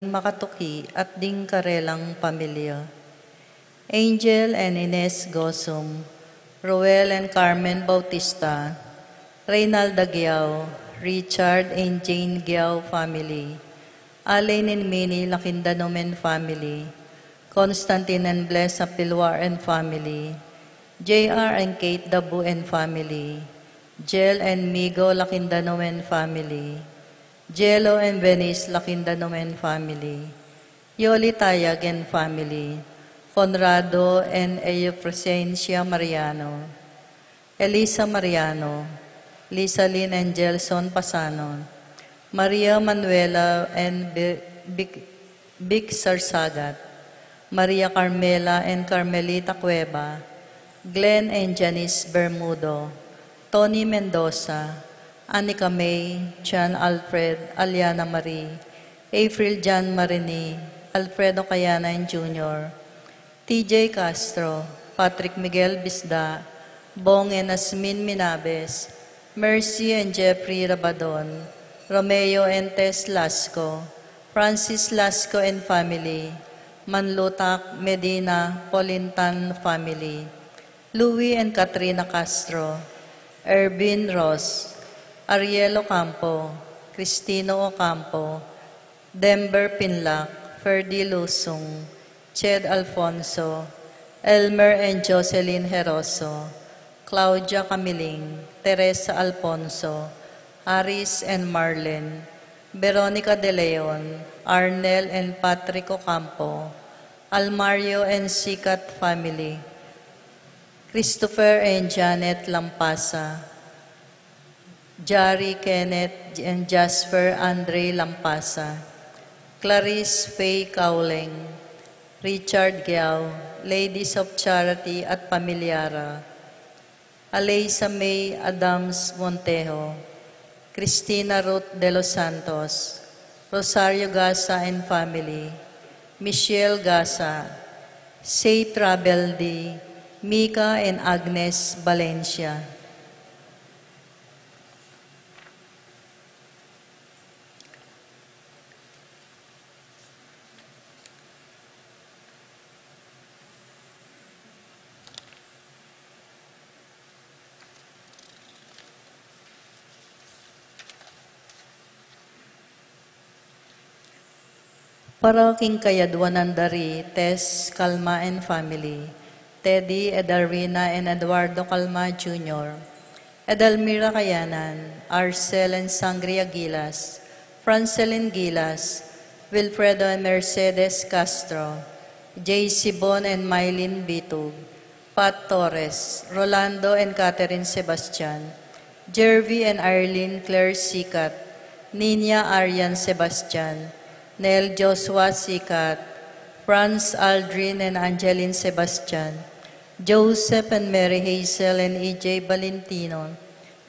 Makatuki at Ding Karelang Pamilya. Angel and Ines Gosum, Roel and Carmen Bautista, Reynalda Giao, Richard and Jane Giao family, Alain and Minnie Lakindanomen family, Constantine and Bless Apilwar and family, JR and Kate Dabu and family, Jel and Migo Lakindanomen family, Jello and Venice Lakindanomen family, Yoli Tayag and family, Conrado and Eufrasencia Mariano, Elisa Mariano, Lisa Lynn and Gelson Pasanon, Maria Manuela and Vic Sarsagat, Maria Carmela and Carmelita Cueva, Glenn and Janice Bermudo, Tony Mendoza, Anika May, John Alfred, Aliana Marie, April John Marini, Alfredo Cayanan Jr., TJ Castro, Patrick Miguel Bisda, Bong and Asmin Minabes, Mercy and Jeffrey Rabadon, Romeo and Tess Lasco, Francis Lasco and family, Manlutak Medina Polintan family, Louie and Katrina Castro, Ervin Ross, Ariel Ocampo, Cristino Ocampo, Denver Pinlac, Ferdy Lusung, Ched Alfonso, Elmer and Jocelyn Heroso, Claudia Camiling, Teresa Alfonso, Aris and Marlene, Veronica De Leon, Arnel and Patrick Ocampo, Almario and Sikat family, Christopher and Janet Lampasa, Jari Kenneth and Jasper Andre Lampasa, Clarice Faye Cowling, Richard Giao, Ladies of Charity at Pamilyara, Alaysa May Adams Montejo, Cristina Ruth de los Santos, Rosario Gasa and family, Michelle Gasa, Say Travel D, Mika and Agnes Valencia. Para king Kayadwanandari, Tess Calma and family, Teddy, Edarwina, and Eduardo Calma Jr., Edelmira Kayanan, Arcel and Sangria Gilas, Francelin Gilas, Wilfredo and Mercedes Castro, Jay Sibon and Mylene Bitug, Pat Torres, Rolando and Catherine Sebastian, Jervy and Arlene Claire Sikat, Nina Arian Sebastian, Nel Joshua Sikat, Franz Aldrin and Angeline Sebastian, Joseph and Mary Hazel and E.J. Valentino,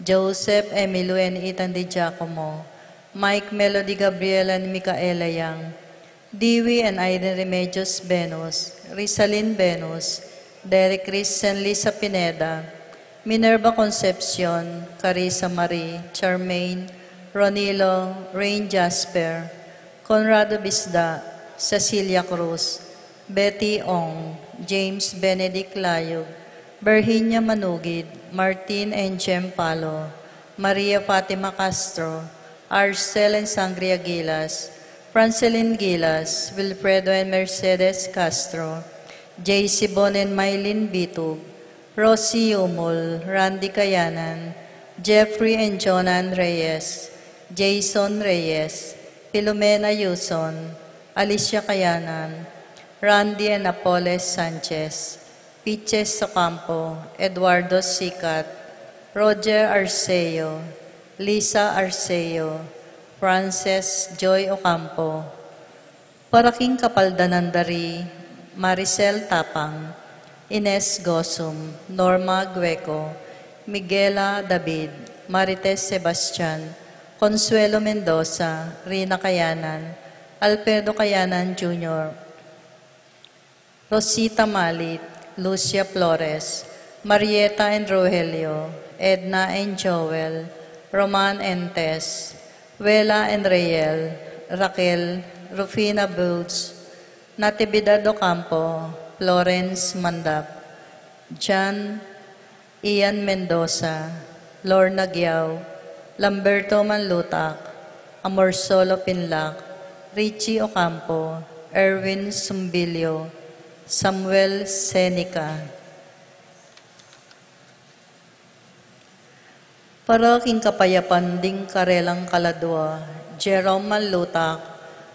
Joseph, Emilio and Ethan Di Giacomo, Mike Melody Gabriel and Micaela Yang, Dewey and Aiden Remedios Venus, Rizalyn Venus, Derek Chris and Lisa Pineda, Minerva Concepcion, Carissa Marie, Charmaine, Ronilo, Rain Jasper, Conrado Bisda, Cecilia Cruz, Betty Ong, James Benedict Layog, Virginia Manugid, Martin and Jem Palo, Maria Fatima Castro, Arcel and Sangria Gilas, Francelin Gilas, Wilfredo and Mercedes Castro, Jay Sibon and Mylene Bitug, Rosie Umul, Randy Kayanan, Jeffrey and Jonan Reyes, Jason Reyes, Filomena Yuson, Alicia Kayanan, Randy and Apoles Sanchez, Piches Ocampo, Eduardo Sikat, Roger Arceo, Lisa Arceo, Frances Joy Ocampo, Paraking Kapaldanandari, Maricel Tapang, Ines Gosum, Norma Gueco, Miguela David, Marites Sebastian, Consuelo Mendoza, Rina Kayanan, Alfredo Kayanan Jr., Rosita Malit, Lucia Flores, Marieta and Rogelio, Edna and Joel, Roman and Tess, Wela and Rayel, Raquel, Rufina Boots, Natividad Ocampo, Florence Mandap, John Ian Mendoza, Lorna Giao, Lamberto Manlutak, Amorsolo Pinlac, Richie Ocampo, Erwin Sumbilio, Samuel Seneca. Para king kapayapan ding karelang kaladwa, Jerome Manlutak,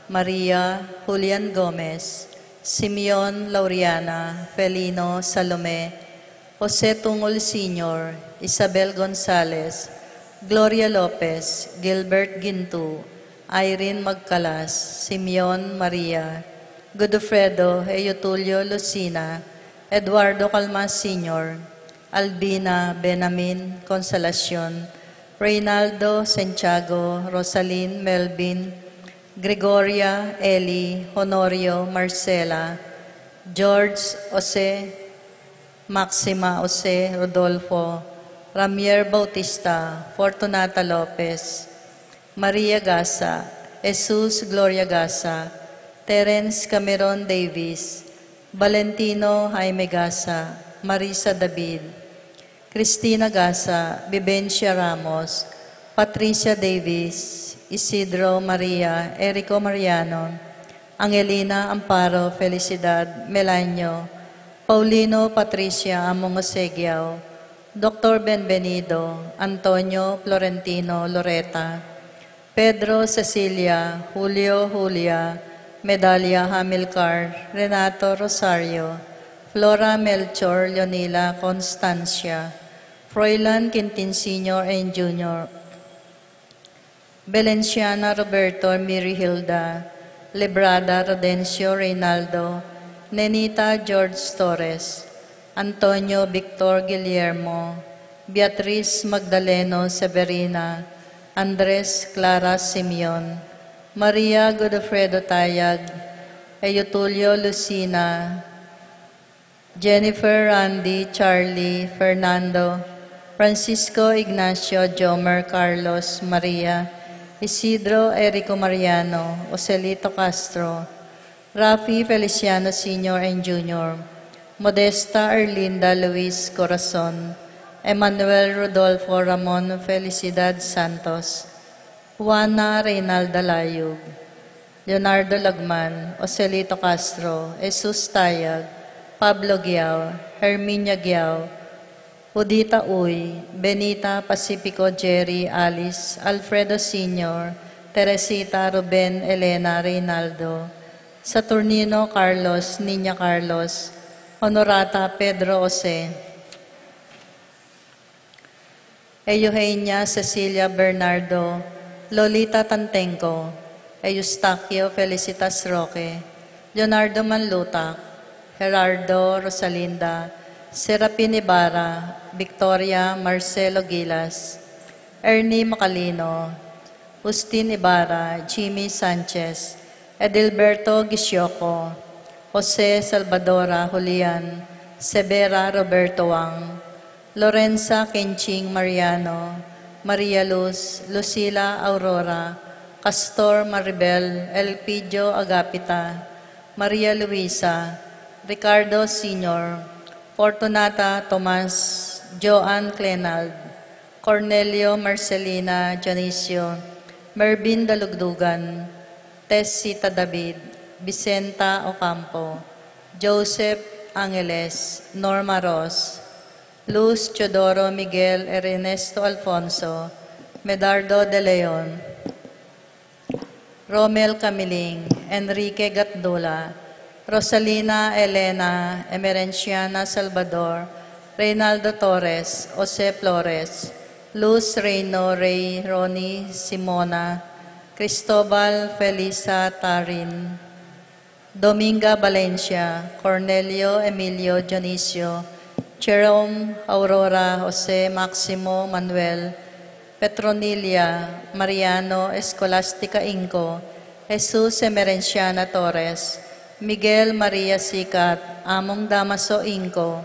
Maria Julian Gomez, Simeon Lauriana, Felino Salome, Jose Tungol Sr., Isabel Gonzalez, Gloria Lopez, Gilbert Gintu, Irene Magcalas, Simeon Maria, Godofredo Eutulio Lucina, Eduardo Calmas Sr., Albina Benamin Consolacion, Reynaldo Santiago, Rosalyn Melvin, Gregoria Eli, Honorio Marcela, George Jose, Maxima Jose Rodolfo, Ramier Bautista, Fortunata Lopez, Maria Gasa, Jesus Gloria Gasa, Terence Cameron Davis, Valentino Jaime Gasa, Marisa David, Cristina Gasa, Vivencia Ramos, Patricia Davis, Isidro Maria, Erico Mariano, Angelina Amparo Felicidad Melanio, Paulino Patricia Among Osegiao, Dr. Benvenido, Antonio Florentino Loreta, Pedro Cecilia, Julio Julia, Medalia Hamilcar, Renato Rosario, Flora Melchor Leonila Constancia, Froilan Quintin Sr. and Jr., Belenciana Roberto Miri Hilda, Lebrada Rodencio Reynaldo, Nenita George Torres, Antonio Victor Guillermo, Beatriz Magdaleno Severina, Andres Clara Simeon, Maria Godofredo Tayag, Eutulio Lucina, Jennifer Randy Charlie Fernando, Francisco Ignacio Jomer Carlos Maria, Isidro Erico Mariano, Ocelito Castro, Rafi Feliciano Sr. and Jr., Modesta Erlinda Luis Corazon, Emmanuel Rodolfo Ramon Felicidad Santos, Juana Reynalda Layug, Leonardo Lagman, Ocelito Castro, Jesus Tayag, Pablo Giao, Herminia Giao, Udita Uy, Benita Pacifico Jerry Alice, Alfredo Sr., Teresita Ruben Elena Reynaldo, Saturnino Carlos, Niña Carlos, Honorata Pedro Jose, Eugenia Cecilia Bernardo, Lolita Tantenco, Eustaquio Felicitas Roque, Leonardo Manlutak, Gerardo Rosalinda, Serapin Ibarra, Victoria Marcelo Gilas, Ernie Macalino, Justin Ibarra, Jimmy Sanchez, Edilberto Gisioco, Jose Salvadora Julian, Severa Roberto Wang, Lorenza Kenching Mariano, Maria Luz, Lucila Aurora, Castor Maribel, Elpidio Agapita, Maria Luisa, Ricardo Sr., Fortunata Tomas, Joan Clenald, Cornelio Marcelina Dionisio, Mervin Dalugdugan, Tessita David, Vicenta Ocampo, Joseph Angeles, Norma Ross, Luz Teodoro Miguel Ernesto Alfonso, Medardo De Leon, Romel Camiling, Enrique Gatdula, Rosalina Elena Emerenciana Salvador, Reynaldo Torres, Jose Flores, Luz Reino Rey Ronnie Simona, Cristobal Felisa Tarin, Dominga Valencia, Cornelio Emilio Dionisio, Jerome Aurora Jose Maximo Manuel, Petronilia Mariano Escolastica Inco, Jesus Emerenciana Torres, Miguel Maria Sikat, Among Damaso Inco,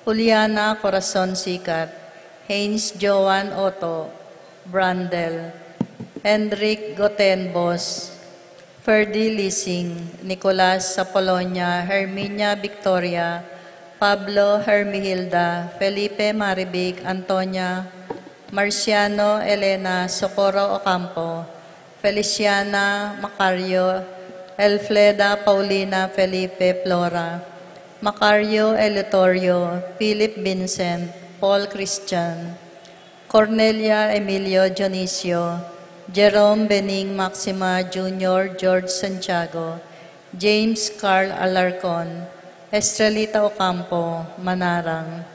Juliana Corazon Sikat, Haynes Joan Otto, Brandel, Hendrik Gotenbos, Ferdy Lising, Nicolas Sapolonia, Herminia Victoria, Pablo Hermihilda, Felipe Maribig, Antonia, Marciano Elena Socorro Ocampo, Feliciana Macario, Elfleda Paulina Felipe Flora, Macario Eleuterio, Philip Vincent, Paul Christian, Cornelia Emilio Dionisio, Jerome Bening Maxima Jr., George Santiago, James Carl Alarcon, Estrelita Ocampo, Manarang,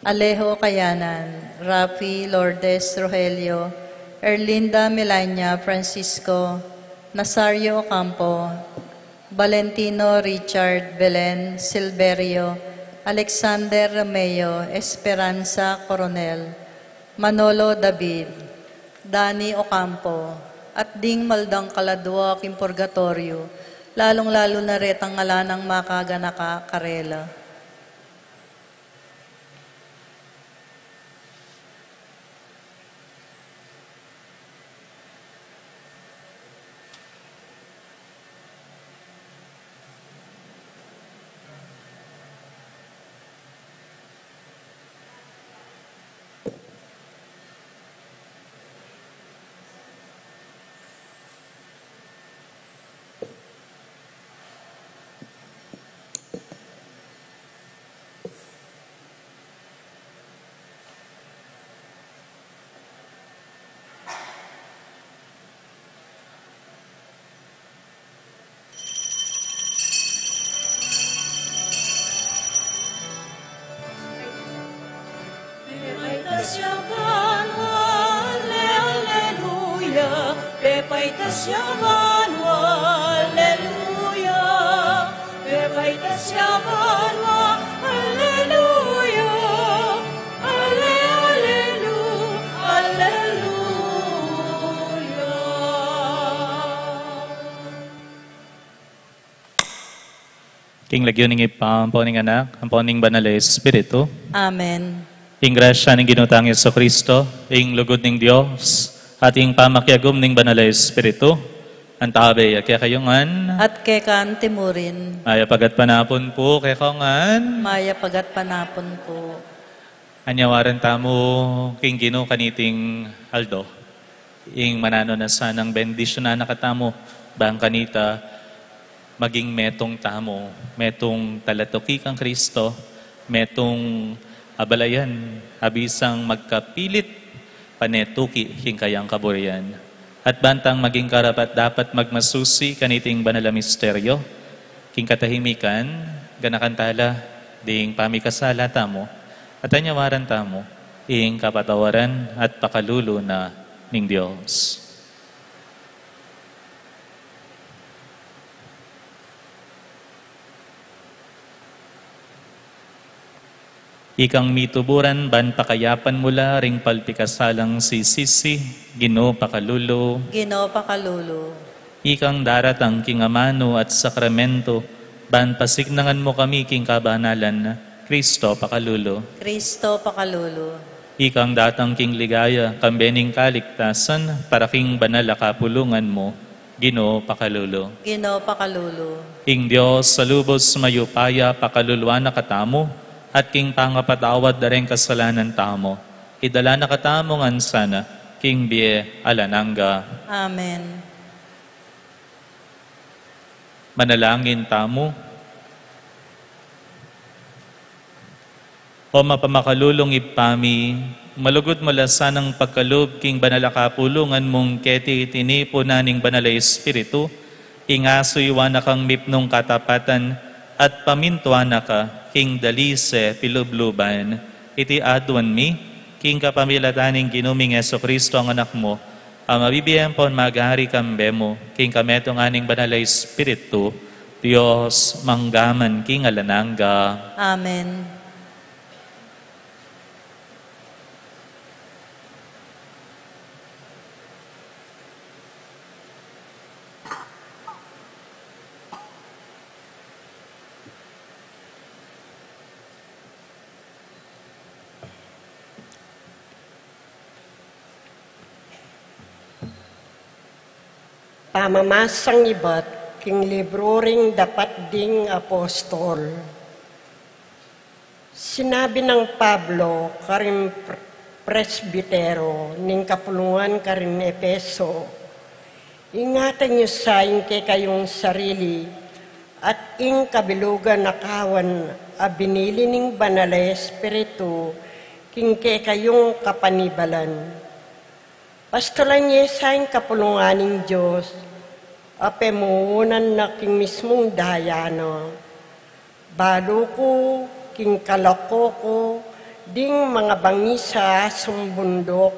Alejo Kayanan, Rafi Lourdes Rogelio, Erlinda Melania Francisco, Nazario Ocampo, Valentino Richard Belen Silverio, Alexander Romeo, Esperanza Coronel, Manolo David, Dani Ocampo, at ding maldang kaladwa king purgatorio, lalong-lalo na retang ngalanang makaganaka karela. King lagyoning ipamponing anak, ang poning banal na Espiritu. Amen. Ing grasya ng ginutang Yeso Kristo, ing lugod ng Diyos, at ing pamakyagom ng banal na Espiritu, ang tabi, at kaya kayongan, At kekan timurin, maya pagat panapon po, kaya kayongan, maya pagat panapon po. anyawaran tamo, king gino kaniting Aldo, ing manano na sanang bendisyon na nakatamo, bang kanita, maging metong tamo, metong talatoki kang Kristo, metong abalayan, abisang magkapilit, panetuki, hingkayang kaburian. At bantang maging karapat dapat magmasusi kaniting banal na misteryo, king katahimikan, ganakantala, ding pamikasala tamo, at anyawaran tamo, ing kapatawaran at pakalulo na ning Diyos. Ikang mituburan ban pakayapan mula ring palpikasalang si Sisi, Gino Pakalulo. Gino Pakalulo. Ikang daratang king amano at sakramento, ban pasignangan mo kami king kabanalan, Kristo Pakalulo. Kristo Pakalulo. Ikang datang king ligaya, kambening kaligtasan, para king banal kapulungan mo, Gino Pakalulo. Gino Pakalulo. Ing Diyos sa lubos mayupaya pakaluluan na katamo, at king pangapatawad na rin kasalanan tamo. Idala na katamongan sana, king bie alananga. Amen. Manalangin tamo. O mapamakalulong ipami, malugod mula sanang pagkaloob king banalakapulungan mong keti itinipo naning banalay Espiritu, ingasuiwa na kang mipnong katapatan, at pamintuan na ka, king dalise pilubluban, iti adwan mi, king kapamilataning ginuming Yeso Kristo ang anak mo, ang mabibiyang pon magari kambe mo, king kametong aning banalay Espiritu, Diyos manggaman king alananga. Amen. Pamamasang iba't king libro ring dapat ding apostol. Sinabi ng Pablo, karing presbitero, ning kapulungan karing Epeso, ingatan niyo sa ingke kayong sarili at ing kabilugan na kawan a binili ning banal na espiritu kingke kayong kapanibalan. Pastolan niya sa ing kapulungan ng Diyos, apemuunan na king mismong dayano. Balo ko, king kalako ko, ding mga bangisa sumbundok,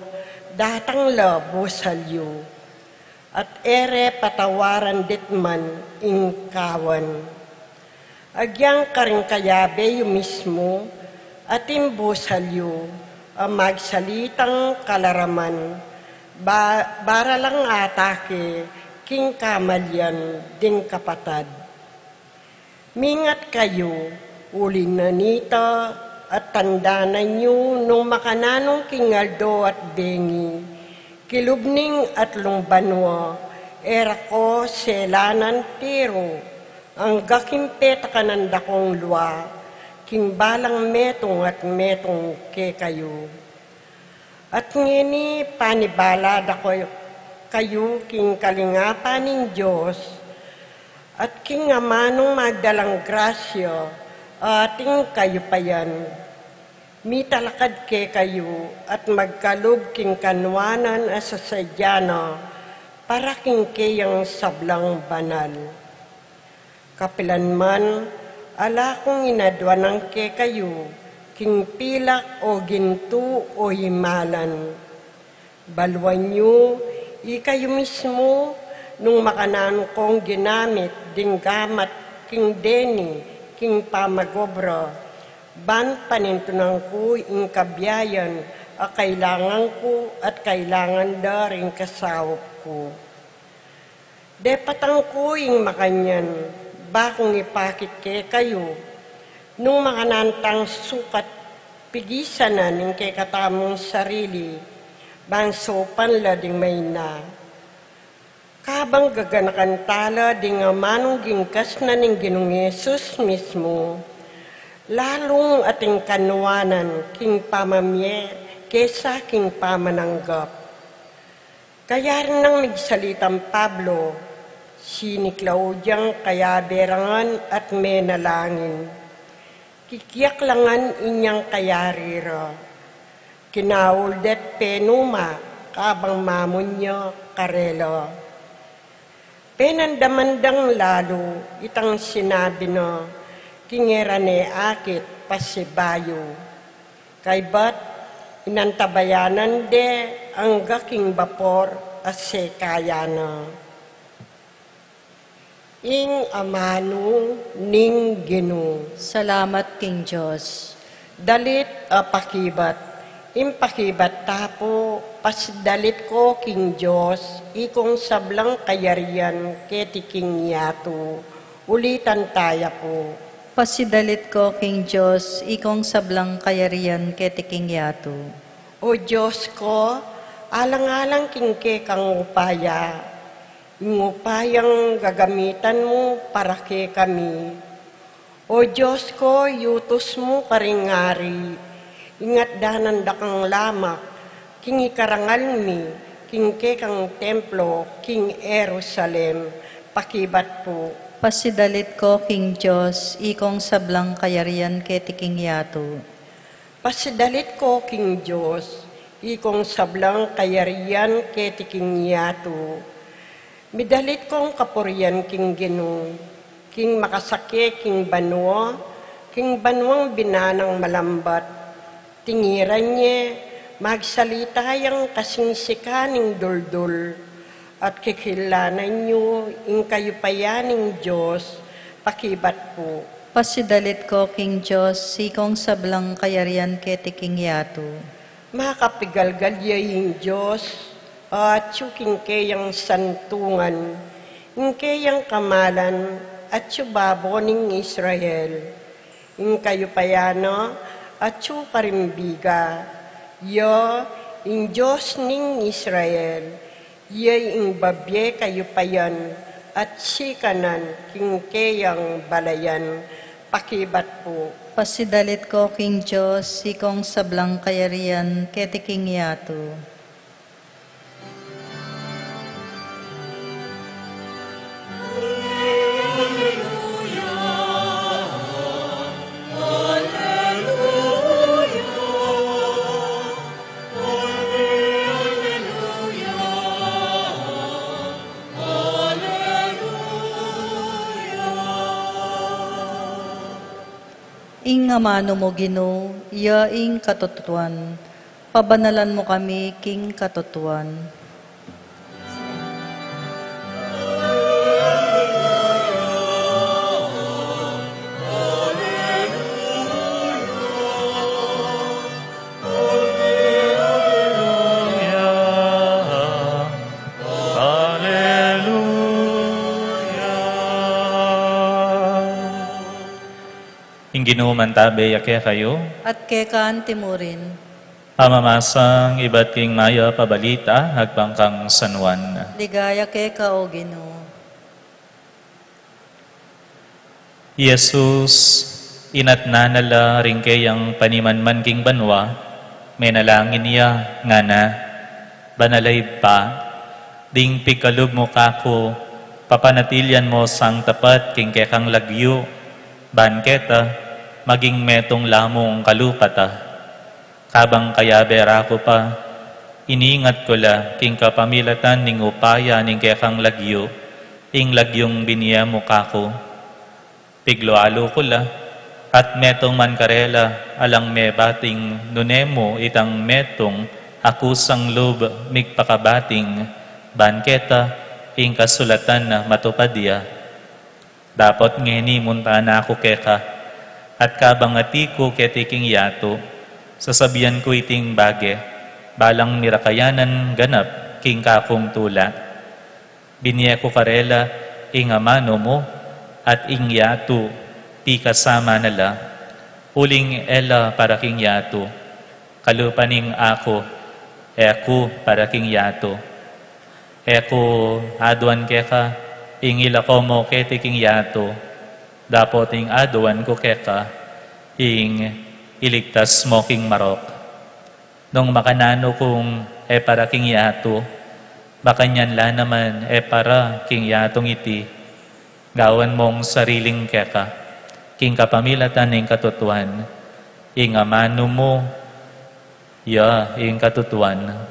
datang labo salyo. At ere patawaran ditman ing kawan. Agyang karing kayabe yu mismo, at imbo salyo, magsalitang kalaraman, bara lang atake, king kamalyan, ding kapatad. Mingat kayo, uling nanita, at tandanan nyo nung makananong kingaldo at bengi, kilubning at lungbanwa, era ko selanan tiro, ang gakimpeta kananda kong luwa, king balang metong at metong ke kayo. At ngini panibalada ko kayo king kalingapan ng Diyos, at king amanong magdalang grasya, ating kayo pa yan. Mitalakad ke kayo at magkalog king kanwanan asa sadyana para king kayang sablang banal. Kapilanman, ala kong inadwanan ke kayo, king pilak o ginto o himalan. Balwan nyo, ikayo mismo, nung makanan kong ginamit, ding gamat king deni, king pamagobra, ban panintunan ko ing kabiyayan, a kailangan ko at kailangan da rin kasawap ko. Depatang ko ing makanyan, bakong ipakit ke kayo, nung makanantang sukat pigisanan ing kay katamong sarili, bang sopan la ding may na. Kabang gaganakan tala di nga manong gingkas na ning Ginong Yesus mismo, lalong ating kanwanan king pamamye kesa king pamananggap. Kaya rin nang nagsalitang Pablo, sini Claudiang kaya berangan at menalangin. Kikiyak langan inyang kayarira. Kinawuldet penuma kabang mamon niya karelo. Penandamandang lalo, itang sinabi na, kingera akit pasibayo. Kay bat, inantabayanan de ang gaking bapor at sekayana. Ing amano ning Ginoo. Salamat King Diyos. Dalit pakibat. Impakibat tapo, pasdalit ko king Diyos, ikong sablang kayarian keti king yato, ulitan taya po. Pasidalit ko King Diyos, ikong sablang kayarian ketiking yato. O Diyos ko, alang-alang king ke kang upaya, ingupayang gagamitan mo para ke kami. O Diyos ko, yutos mo karingari, ingat danan dakang lamak, king ikarangal mi, king kekang templo, king Jerusalem, pakibat po. Pasidalit ko King Diyos, ikong sablang kayarian ketiking yato. Pasidalit ko king Diyos, ikong sablang kayarian ketiking yato. Midalit kong kapurian king Ginoo, king makasake king banwang binanang malambat, tingiran niya, magsalita yung kasingsikaning duldul, at kikilanan niyo ing kayupayaning Diyos, pakibat po. Pasidalit ko King Diyos, ikong sablang kayarian ketiking yato. Makapigalgalyaying Diyos, at yuking kayang santungan, ing kayang kamalan, at yubabo ning Israel, ing kayupayano, at yu karimbiga, yo, ing Diyos ning Israel, Yay ing babye kayo payan, at sikanan king keyang balayan, pakibat po. Pasidalit ko, King Diyos, sikong sablang kayarian, ketiking yato. Ing amano mo Ginoo, iya ing katotoan, pabanalan mo kami king katotoan. Ginoo mantabe yake kayo, At kekaan timurin, amamasang iba't king maya pabalita, hagpangkang San Juan. ligaya keka o Ginoo. Jesus, inatnanala ring kayang panimanman king banwa, may nalangin niya nga na, banalay pa, ding pikalub mo kako, papanatilyan mo sang tapat king kekang lagyo, banketa, maging metong lamong kalupata. Kabang kaya bera ko pa, iningat ko la king kapamilatan ning upaya ning kekang lagyo, ing lagyong biniya mo kako. Pigloalo ko la, at metong man karela, alang me bating nunemo itang metong akusang lob migpakabating, banketa, ing kasulatan na matupadya. Dapat ngeni munta na ako keka, at kabangati ko ketiking yato, sasabihan ko iting bage, balang mirakayanan ganap, king kakong tula. Biniya ko karela, ing amano mo, at ing yato, ti kasama nala, uling ela para king yato, kalupaning ako para king yato. Eko aduan keka, ing ilako mo ketiking yato, dapat ing aduan ko keka, ing iligtas mo king marok. Nung makanano kong para king yato, baka nyan la naman para king yatong iti, gawan mong sariling keka, king kapamilatan ing katutuan, ing amano mo, ing katutuan.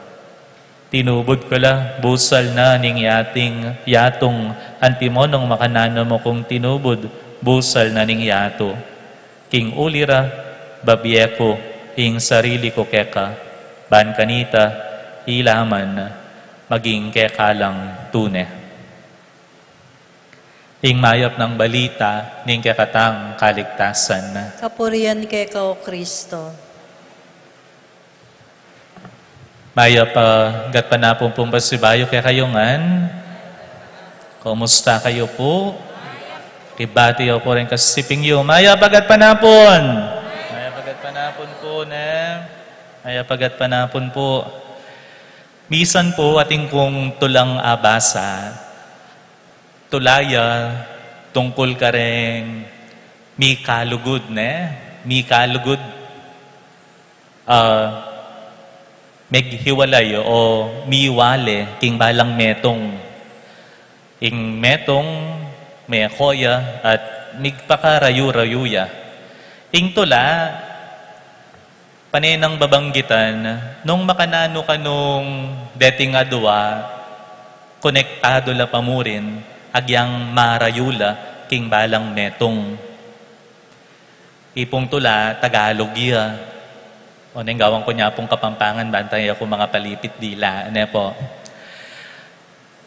Tinubod ko la, busal na ning yatong antimonong makanano mo kung tinubod, busal na ning yato. King ulira, babieko, ing sarili ko keka, ban kanita, ilaman, maging keka lang tune. Ing mayap ng balita, ning kekatang kaligtasan. Kapurian keka o Kristo. Mayap gat panapong pumbasibayo kaya kayongan. Kumusta kayo po? Ibati ako rin kasiping yu. Maya pagat panapon. Maya pagat panapon po na. Maya pagat panapon po. Misan po ating kong tulang abasa. Tulaya tungkol ka rin mi kalugod na. Mi kalugod. Meghiwalay o miwale king balang metong. Ing metong may koya at migpakarayu-rayuya. Ing tula, paninang babanggitan, nung makanano ka nung dating adwa, konektado la pamurin, agyang marayula, king balang metong. Ipong tula, Tagalog ya. O nang gawang ko niya pong Kapampangan, bantay ako mga palipit dila. Ano po?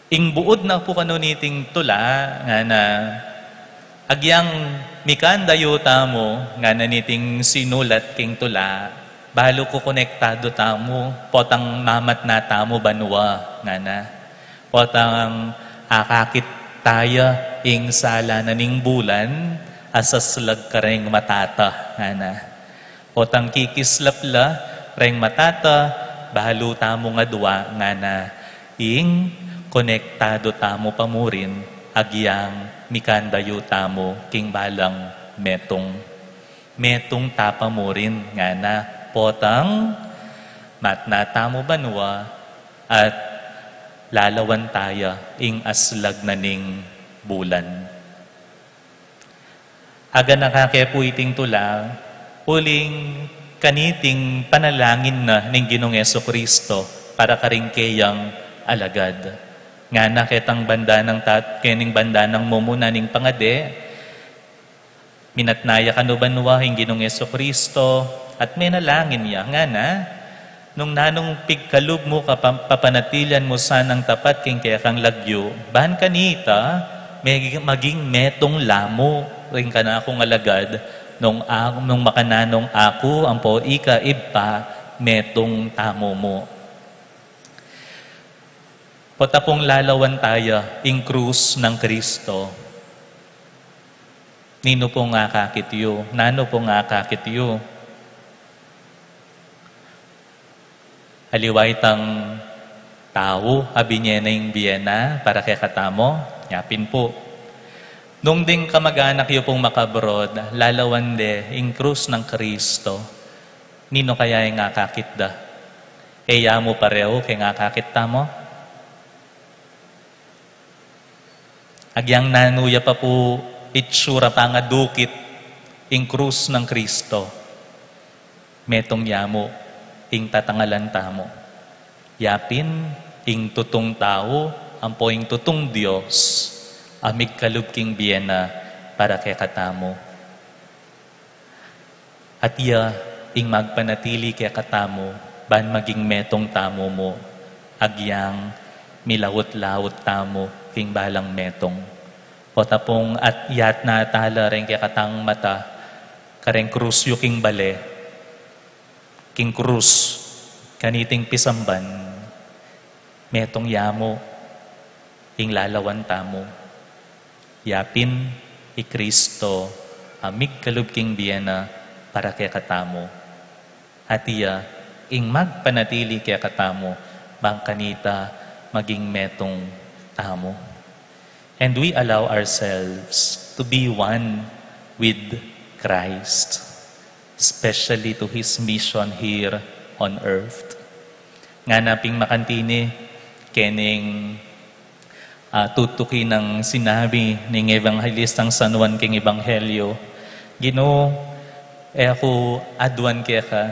Ing buod na po kanuniting tula, nga na agyang mikandayo tamo, nga na niting sinulat king tula, balo ko konektado tamo, potang mamat na tamo banwa, nga na. Potang akakit taya, ing sala na ning bulan, asaslag ka ring matata, nga na. Potang kikislap la, ring matata, balo tamo nga duwa, nga na. ing konektado tamo pamurin, agyang mikandayo tamo king balang metong. Metong tapa mo rin nga na potang matnatamo banwa at lalawan taya ing aslag na ning bulan. Aga nakakepo iting tula, uling kaniting panalangin na ning Ginoong Jesucristo para karingkeyang alagad. Nga naketang banda ng kening banda ng mumuna ning pangade, minatnaya kanubanwa ing Ginoong Jesucristo at menalangin niya nga na nung nanong pigkalub mo papanatilan mo sanang tapat king kaya kang lagyo, ban kanita maging metong lamo ring ka na akong alagad nung makananong ako ang po ika iba metong tamo mo. Potapong lalawan tayo ing krus ng Kristo. Nino po nga kakityo, nano po nga kakityo. Aliway tang tao, abinye na yung biyena para kay katamo, yapin po. Nung ding kamag-anak yo pong makabrod, lalawan de, ing krus ng Kristo, nino kaya yung nga kakit da? Eya mo pareho, kaya nga kakit tamo? Agyang nanuya pa po, itsura pa nga dukit, ing krus ng Kristo, metong yamo, ing tatangalan tamo. Yapin, ing tutong tao, ampo ing tutong Diyos, amig kalubking biyena para kay katamo. At iya, ing magpanatili kay katamo, ban maging metong tamo mo, agyang milawot-lawot tamo, king balang metong. O tapong at yat na tala rin kay katang mata, kareng krusyo king bale, king krus, kaniting pisamban, metong yamo, ing lalawan tamo. Yapin, i Kristo, amig kalubking biyena para kay katamo. At iya, ing magpanatili kay katamo, bang kanita maging metong tamo. And we allow ourselves to be one with Christ, especially to His mission here on earth. Nga naping makantini, kening tutuki ng sinabi ng Evangelistang San Juan king Ebanghelyo, Ginoo, ako adwan kaya ka,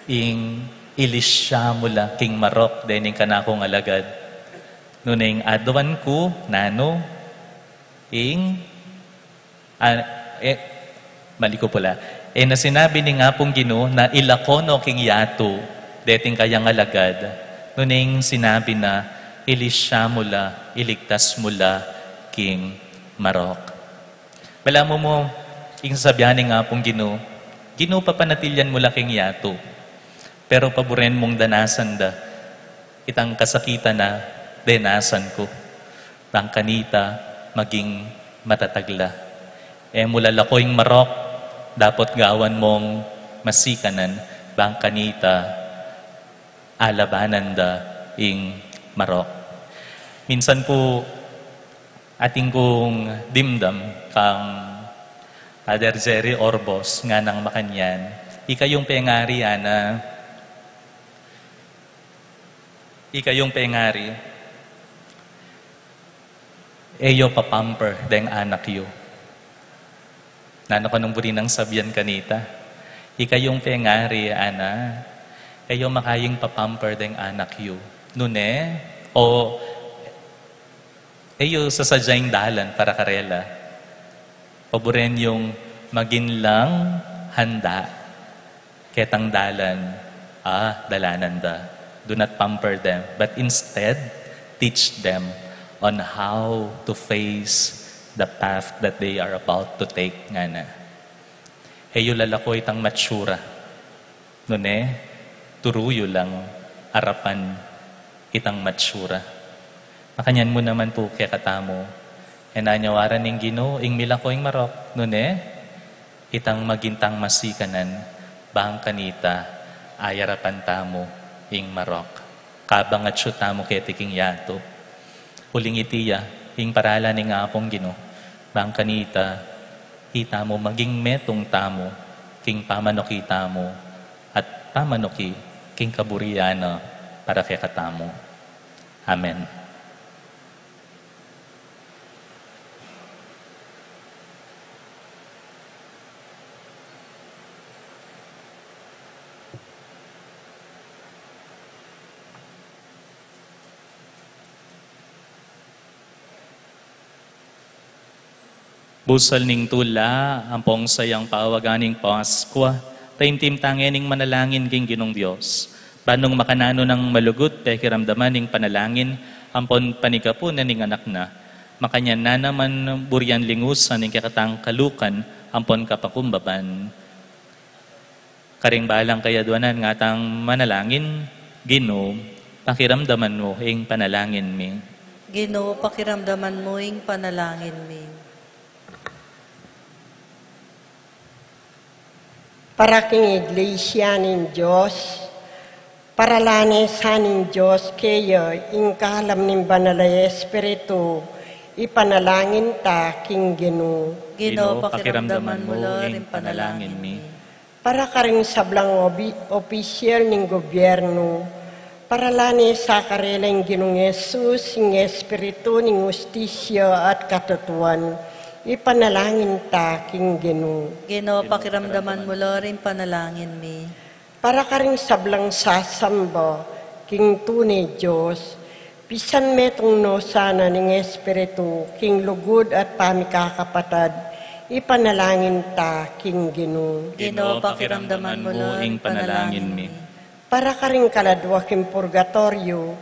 ing ilisya mula king marok, dening kanakong alagad. Nuning adwan ko, nano, ing, mali ko pala, na sinabi ni nga pong Ginoo na ilakono king yato, deting kayang alagad, nuning sinabi na, ilisya mula, iligtas mula, king marok. Bala mo, ing sabihan nga pong Ginoo, Ginoo papanatilyan mula king yato, pero paboren mong danasan da, itang kasakitan na, denasan ko, bang kanita maging matatagla. Mula lakoing marok, dapat gawan mong masikanan, bang kanita alabanan da ing marok. Minsan po, ating kong dimdam kang Father Jerry Orbos nga ng Makanyan, ikayong pengari, eyo papamper deng anak yo. Nano ka nung buri ng sabyan kanita. Ikayong pengari, ana, eyo makaying papamper deng anak yo. Nune, o eyo sasadyang dalan para karela. Paboren yung magin lang handa. Ketang dalan, dalanan da. Do not pamper them, but instead, teach them on how to face the path that they are about to take nga na. Heyo lalako itang matsura. Nune, turuyo lang arapan itang matsura. Makanyan mo naman po kaya katamo. Nanyawaran ng Ginoo, ing milako ing marok. Nune, itang magintang masikanan, bang kanita, ayarapan tamo ing marok. kabang at syuta mo ketiking yato. Huling itiya, ing paralan ni nga pong Gino, bang kanita, kita mo maging metong tamo, king pamanoki tamo, at pamanoki, king kaburiyana, para kay katamo. Amen. Busal ning tula, ampong sayang pawaganing Paskwa, taimtim tangening manalangin king Ginong Dios. Banong makanano ng malugot, pekiramdaman ning panalangin, ampon panikapo na ning anak na. Makanya na naman buryan lingusan ning kakatang kalukan, ampon kapakumbaban. Karing balang kaya duanan nga tang manalangin, Ginoo, pakiramdaman mo ing panalangin mi. Ginoo, pakiramdaman mo ing panalangin mi. Para king iglesia ning Diyos, paralane sa ning Diyos kayo, ing kalam ning banalay Espiritu, ipanalangin ta king Ginoo. Ginoo, pakiramdaman mo ing panalangin mi. Para ka rin sablang opisyal ning gobyerno, paralane sa karelang Ginoong Yesus, ing Espiritu ning ustisya at katutuan, ipanalangin ta king Ginoo. Ginoo, pakiramdaman mo ing panalangin mi. Para ka rin sablang sasamba, king tunay Diyos, pisan metong no sana ning Espiritu, king lugod at pamikakapatad, ipanalangin ta king Ginoo. Ginoo, pakiramdaman mo ing panalangin mi. Para ka rin kaladwa king purgatorio,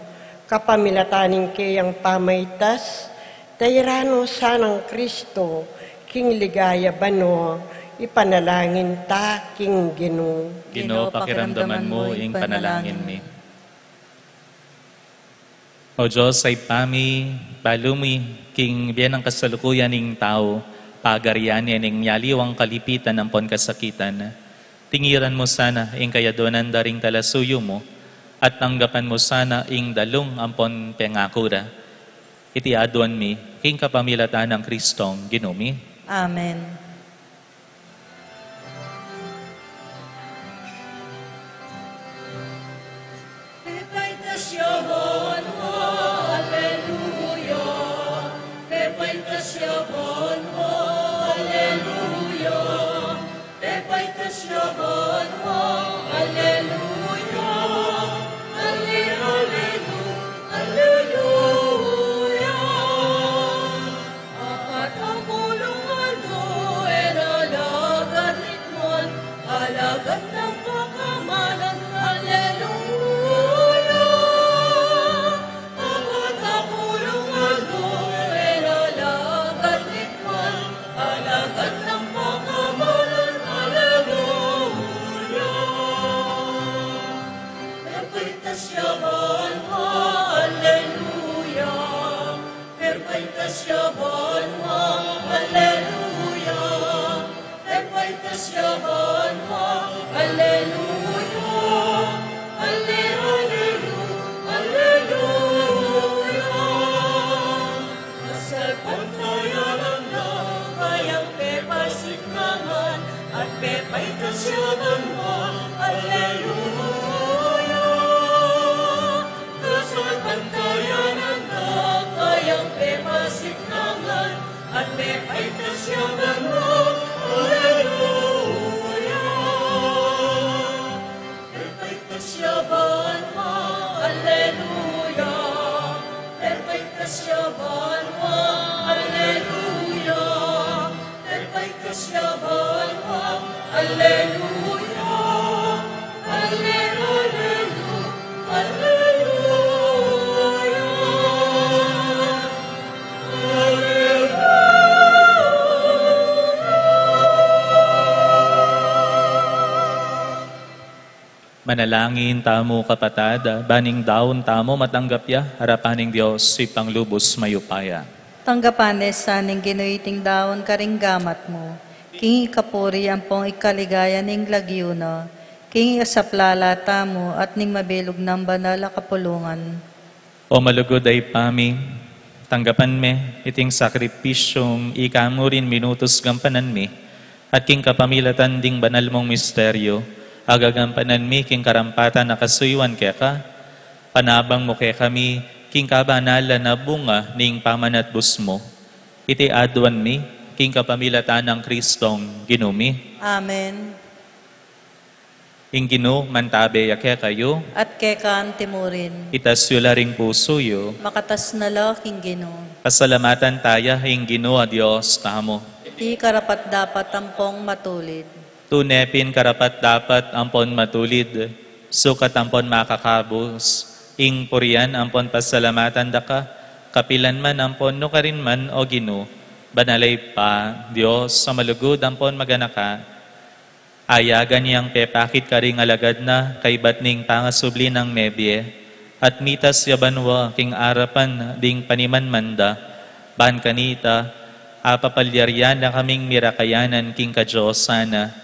kapamilataning kayang pamaytas, tayrano sanang Kristo, king ligaya bano, ipanalangin ta king Ginoo. Ginoo, pakiramdaman mo ing panalangin mi. O Diyos, ay pami, balumi, king biyan ang kasalukuyan ning tao, pagarian yan ning nyaliwang kalipitan ng pon kasakitan. Tingiran mo sana ing kayadonan daring talasuyo mo, at tanggapan mo sana ing dalong ampon pengakura. Iti adon mi, king kapamilatan ng Kristong Ginumi. Amen. Manalangin tamo kapatad, baning daon tamo matanggap ya, harapaning Diyos, si panglubos mayupaya. Tanggapanes sa ning ginuiting daon karing gamat mo. King ikapuri ang pong ikaligaya ning lagyuna. king asaplalata mo at ning mabilog ng banal a kapulungan. O malugod ay pami, tanggapan me, iting sakripisyong ikamurin minutos gampanan mi, at king kapamilatan ding banal mong misteryo, agagampanan mi king karampatan na kasuywan kaya ka, panabang mo kaya kami, king kabanala na bunga ning pamanatbus mo, iti adwan mi, king kapamilatan ng Kristong ginumi. Amen. Ingino mantabe kaya kayo, At kekan timurin, itasyo laring puso yo, makatas na laking Ginoo. pasalamatan taya ingino a Diyos tamo. Di karapat dapat tampong matulid. Tunepin karapat dapat ampon matulid, sukat ampon makakabos, ing purian ampon pasalamatan daka, kapilan man ampon no karin man o Ginoo, banalay pa, Diyos sa malugod ampon maganaka, ayagan niyang pepakit ka ring alagad na kay batning pangasubli ng mebye, at mitas yabanwa king arapan ding paniman manda, ban kanita, apapalyaryan na kaming mirakayanan king kadiyos sana,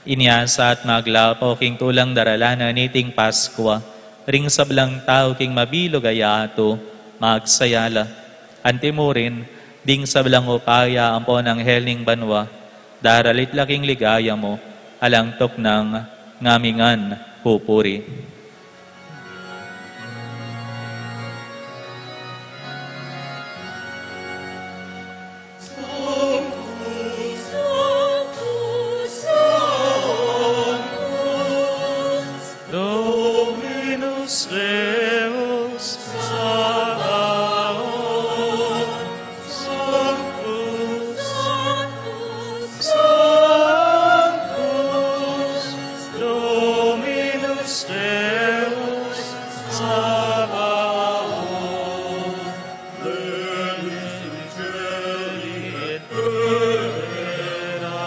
inyasa at maglapo king tulang daralana niting Paskwa, ring sablang tao king mabilog ayato, magsayala, antimurin, ding sablang upaya ampon ang heling banwa, daralit laking ligaya mo, alangtok ng ngamingan pupuri. Dominus Deus Sabaoth, Sanctus, Sanctus, Dominus Deus Sabaoth, Benedicere Terra,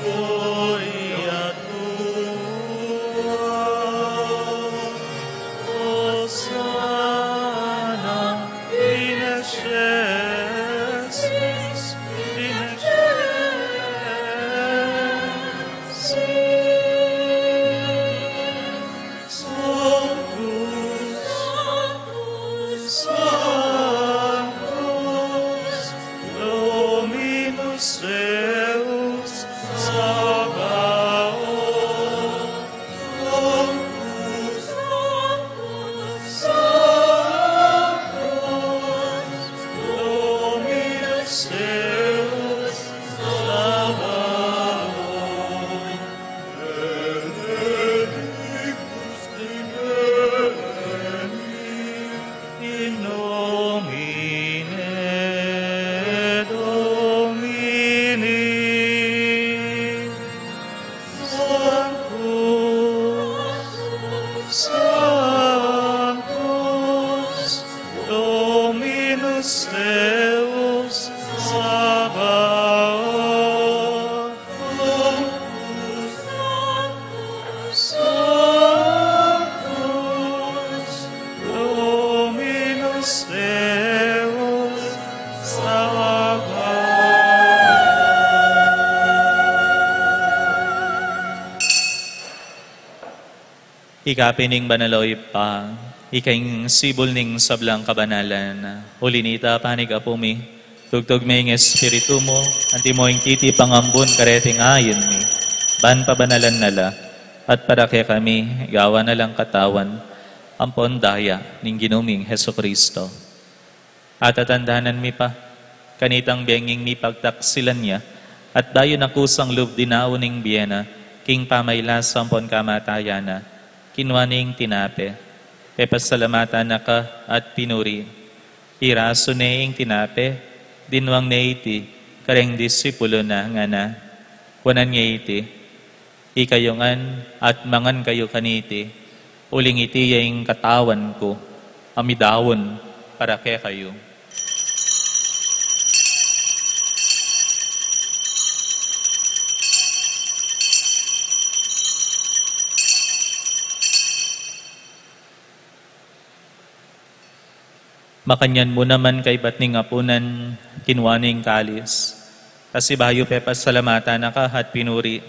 gloria tua, Hosanna in excelsis, in excelsis. Sanctus, Sanctus, Dominus Deus Sabaoth, Sanctus, Sanctus, Dominus Deus Sabaoth, benedictus Dimini, in nomine Domini, Sanctus, Sanctus, Dominus Deus Sabaoth, Sanctus, Dominus Deus Sabaoth. Ikapining banaloy pa, ikaing sibol ning sablang kabanalan, ulinita panig apumi, tugtog may ng espiritu mo, anti mo ing titi pangambun kareting ayon mi, ban pabanalan nala, at para kaya kami, gawa na lang katawan, ampon daya ning ginuming Heso Kristo. At atandahanan mi pa, kanitang benging mi pagtaksilan niya, at dayo na kusang loob dinao ning biyena, king pamaylas ampon kamatayana, kinwaning tinape, pepasalamatan na ka at pinuri. Iraso neing tinape, dinwang neiti, kareng disipulo na nga na. Wanan nga iti, ikayongan at mangan kayo kaniti, uling iti yung katawan ko, amidawon para kaya kayo. Makanyan mo naman kay batning apunan, kinwaning kalis. Kasi bayo pepas salamatan na ka at pinuri.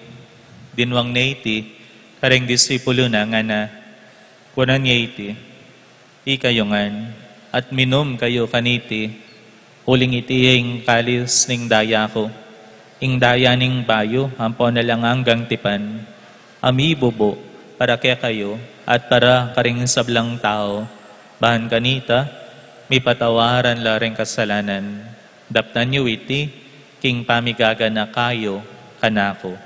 Dinwang neiti, Kareng disipulo na nga na kunan nga iti, kayo ngan, at minom kayo kaniti, huling iti yung kalis ning daya ko, ing daya ning bayo, ampo na lang hanggang tipan, ami bubo, para kaya kayo, at para karing sablang tao, bahan kanita, may patawaran la ring kasalanan, daptan nyo iti, king pamigaga na kayo, kanako.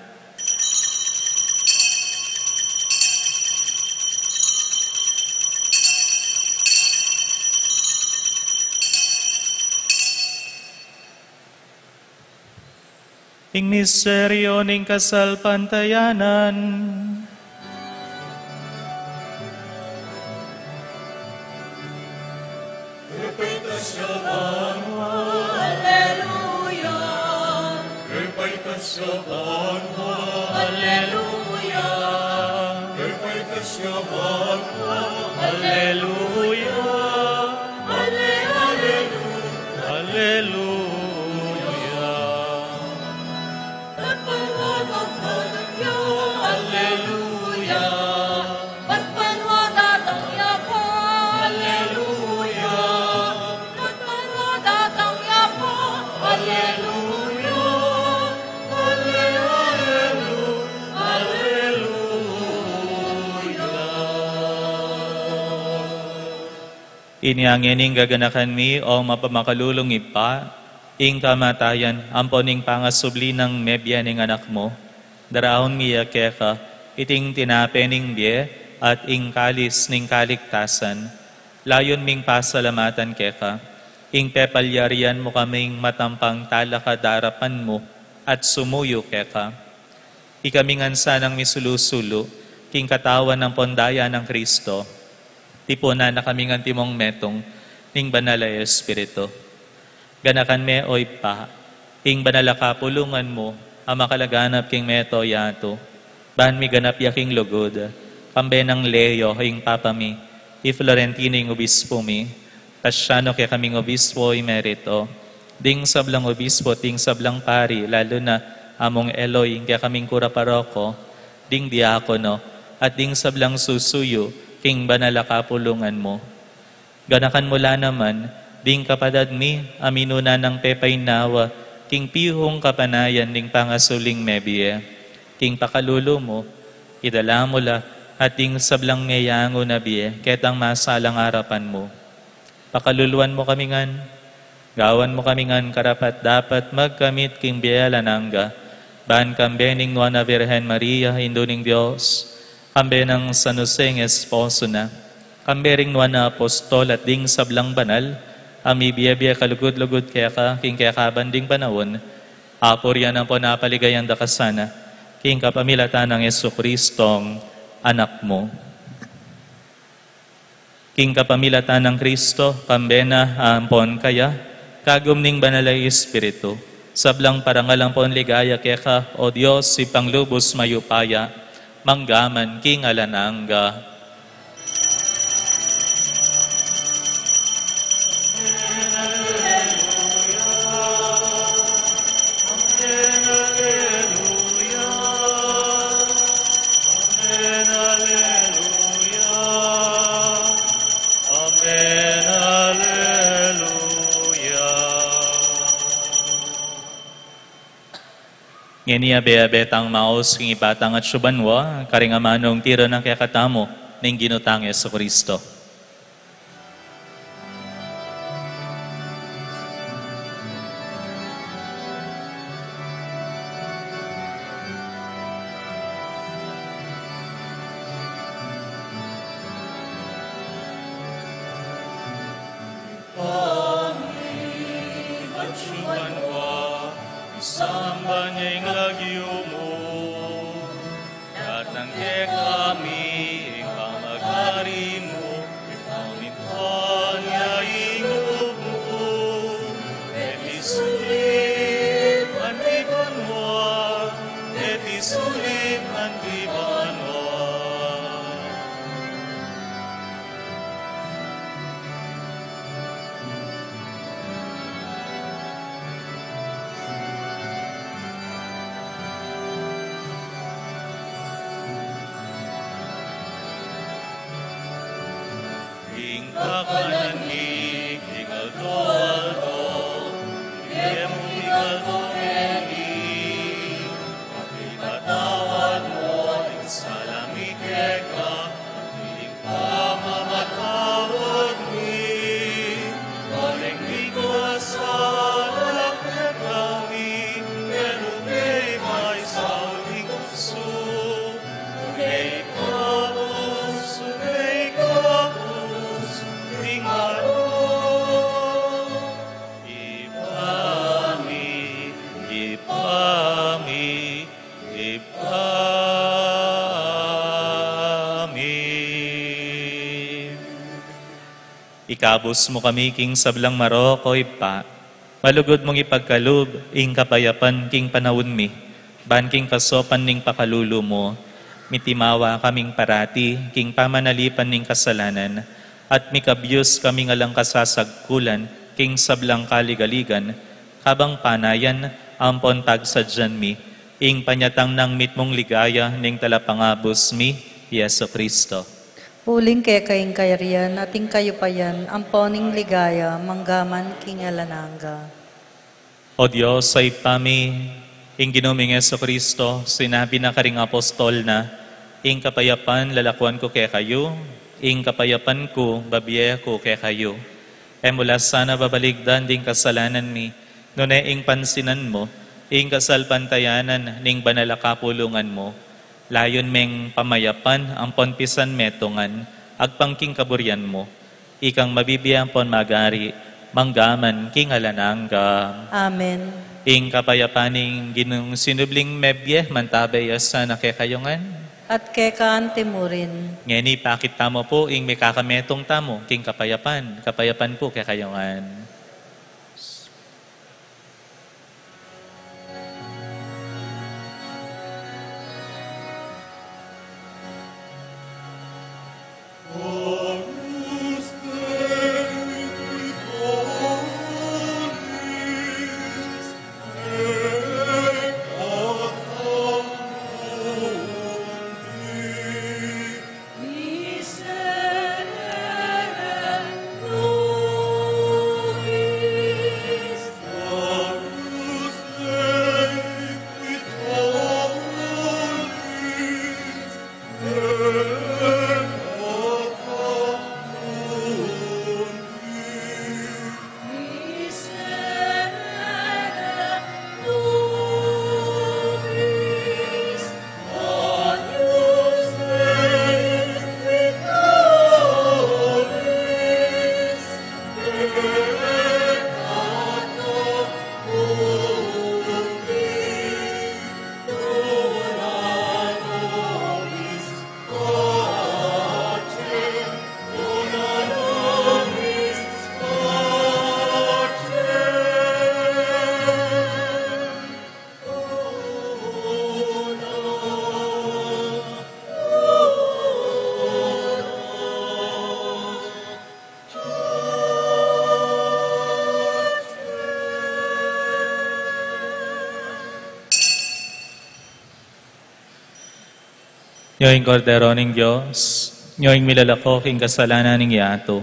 Ing misteryo ning kasalpantayanan. Alleluia. Alleluia. Alleluia. Alleluia. Iniangyaning gaganakan mi o mapamakalulong ipa, ing kamatayan, amponing pangasubli ng mebya ning anak mo, darahon miya keka, iting tinapening biye, at ing kalis ning kaligtasan, layon ming pasalamatan keka, ing pepalyarian mo kaming matampang talakadarapan mo, at sumuyo keka. Ikamingan sanang misulusulo, king katawan ng pondaya ng Kristo, tipo na nakamingan timong metong, ning banala Espiritu. Ganakan me oy pa, ing banala kapulungan mo, ang makalaganap king meto yato, ban mi ganap yaking lugod, kambe ng Leo, ing papa mi, Florentino ing obispo mi, tasyano kaya kaming obispo merito, ding sablang obispo, ting sablang pari, lalo na among Eloy, kaya kaming kura paroko, ding diakono, at ding sablang susuyo, king banala kapulungan mo. Ganakan mula naman, ding kapadad mi, aminuna ng pepay nawa, king pihong kapanayan ning pangasuling mebiye. King pakalulo mo, idala mo la, at ding sablang ngayango na biye, ketang masalang harapan mo. Pakaluluan mo kami ngan, gawan mo kami ngan karapat dapat magkamit king biyala nangga, ban kambe ning Nuana Virgen Maria, Indo ning Diyos, kambe ng San Jose ng esposo na, kambe ring Nuana Apostol at ding sablang banal, ami biya-biya kalugod-lugod kaya ka, king kaya kabanding panahon, apor yan ang po napaligayan da kasana, king kapamilatan ng Jesucristong anak mo. King kapamilatan ng Kristo, kambe na ampon kaya, kagum ning banalay Espiritu, sablang parangalang pon ligaya kaya ka, o Diyos, si panglubos mayupaya, manggaman king alananga. Ngeniya bea-betang maos king ibatang at syubanwa, karingamanong tiro ng kakatamo, ning ginutang Jesucristo. Ikabos mo kami, King Sablang Marokoy pa. Malugod mong ipagkalub, ing kapayapan, King panahon mi. Ban King kasopan ning pakalulo mo. Mitimawa kaming parati, King pamanalipan ning kasalanan. At mikabyos kami ngalang kasasagkulan, King Sablang kaligaligan. Kabang panayan, ampon tagsadyan mi. Ing panyatang nang mitmong ligaya, ning talapangabos mi, Yeso Kristo. Puling kaya kaing kayarian, ating kayo pa yan, ang poning ligaya, manggaman king alananga. O Diyos, ay pami, ing ginuming Yeso Kristo, sinabi na karing apostol na, ing kapayapan lalakuan ko kaya kayo, ing kapayapan ko, babiye ko kaya kayo. E mula sana babaligdan ding kasalanan mi, nune ing pansinan mo, ing kasalpantayanan ning banalakapulungan mo, layon meng pamayapan ang ponpisan metongan, agpangking kaburyan mo, ikang mabibiyang pon magari, manggaman king alananga. Amen. Ing kapayapaning ginung sinubling mebye, mantabayas sa nakekayungan. At kekaan timurin. Ngeni pakit tamo po, ing may kakametong tamo, king kapayapan, kapayapan po kekayungan. Nyoing kordero ning Diyos, nyoing milalako king kasalanan ning yato,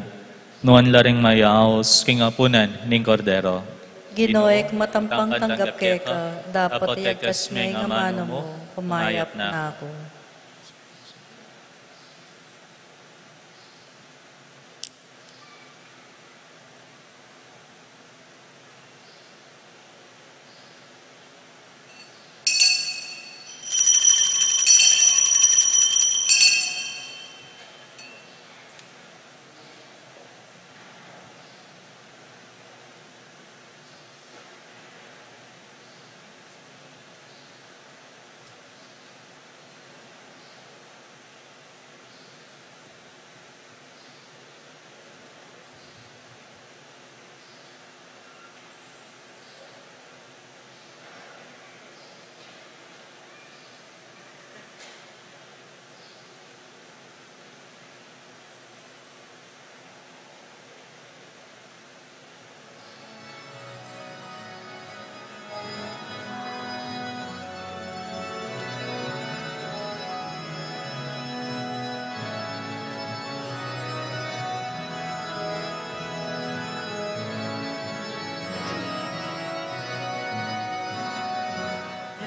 nuan laring mayaos king apunan ning kordero. Ginoek matampang tanggap keka, dapat iagkas may ngamano mo, pumayap na ako.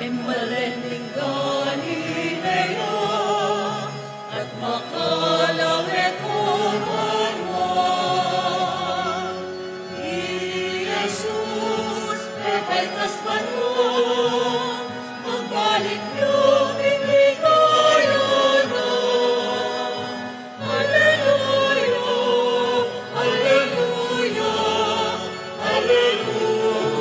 Imbalending Galileo, at makalawit uman mo. Jesus, pepaitas man mo, magbalik niyo, hindi kayo na. Alleluia, Alleluia, Alleluia.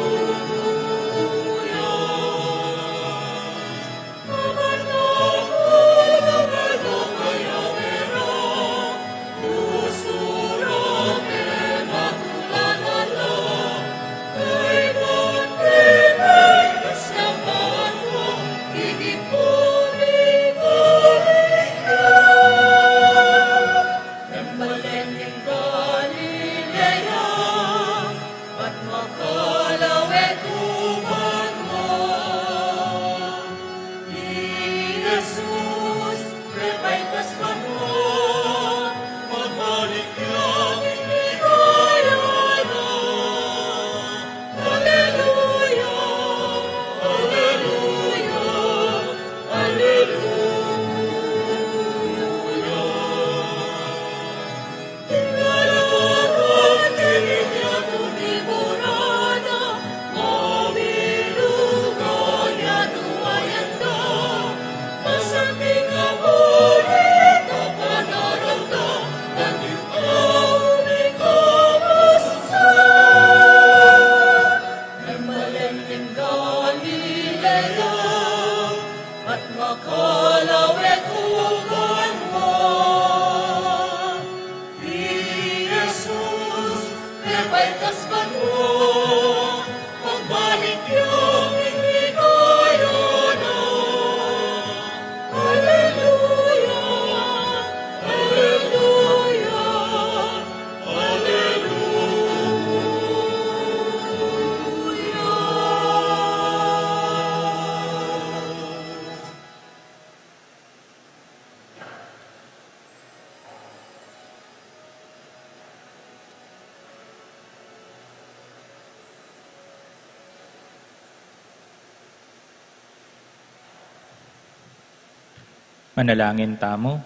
Manalangin tamo.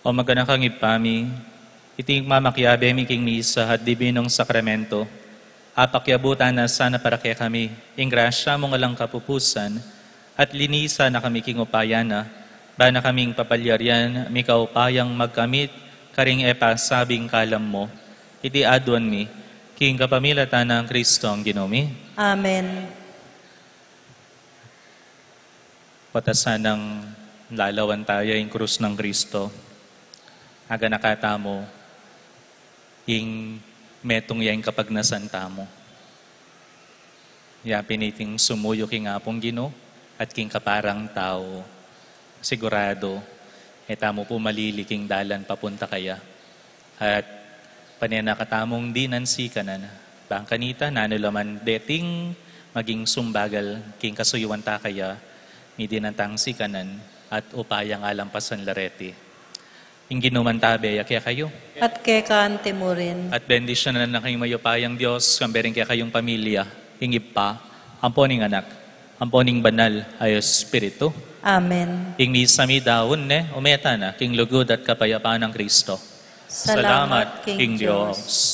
O magana kang ipami, iting mamakyabe mi king misa at dibinong sakramento, apakyabutan na sana para kaya kami, ing grasya mong alang kapupusan, at linisa na kami king upayana, ba na kaming papalyaryan, mi kaupayang magkamit, karing sabing kalam mo, iti adwan mi, king kapamilatan ng Kristo ang ginomi. Amen. Patasan ng lalawan tayo yung krus ng Kristo. Aga nakatamo, yung metong yung kapagnasan tamo. Ya piniting sumuyo king apong Gino at king kaparang tao. Sigurado, etamo po maliliking dalan papunta kaya. At panenakatamong di nansikanan. Bang kanita, nanulaman deting maging sumbagal king kasuyuan ta kaya, hindi nantang sikanan at upayang alampasan lareti. Ingginuman tabe, kaya kayo. At kay kaante mo rin. At bendisyon na kayong mayupayang Diyos, kambering kaya kayong pamilya, hingip pa, amponing anak, amponing banal, ay Espiritu. Amen. King misa mi daon umeta na, king lugod at kapayapaan ng Kristo. Salamat, King Diyos.